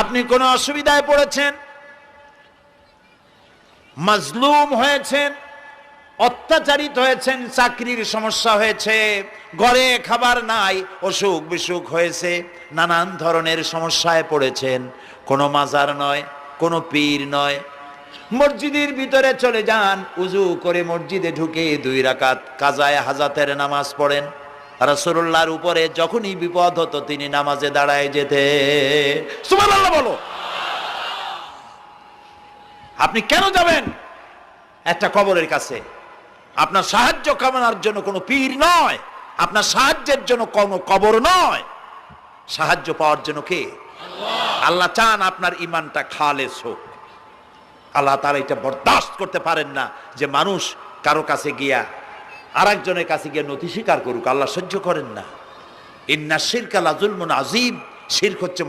আপনি কোন অসুবিধায় পড়েছেন, মাজলুম হয়েছেন, অত্যাচারিত হয়েছেন, চাকরির সমস্যা হয়েছে, ঘরে খাবার নাই, অসুখ বিসুখ হয়েছে, নানান ধরনের সমস্যায় পড়েছেন, কোনো মাজার নয়, কোনো পীর নয়, মসজিদের ভিতরে চলে যান, উজু করে মসজিদে ঢুকে 2 রাকাত কাজায়ে হাজাতের নামাজ পড়েন। রাসূলুল্লাহর উপরে যখনই বিপদ হতো তিনি নামাজে দাঁড়ায় যেতেন। সুবহানাল্লাহ বলো। আপনি কেন যাবেন একটা কবরের কাছে? আপনার সাহায্য কামনার জন্য কোনো পীর নয়, আপনার সাহায্যের জন্য কোনো কবর নয়, সাহায্য পাওয়ার জন্য কে? আল্লাহ চান আপনার ঈমানটা খালেস হোক। আল্লাহ তাআলা এটা বরদাস্ত করতে পারেন না যে মানুষ কারো কাছে গিয়া আরেকজনের কাছে গিয়ে নথি স্বীকার করুক। আল্লাহ সহ্য করেন না। ইন্নাশ শিরকা লাযুলমুন আযীম। শিরক হচ্ছে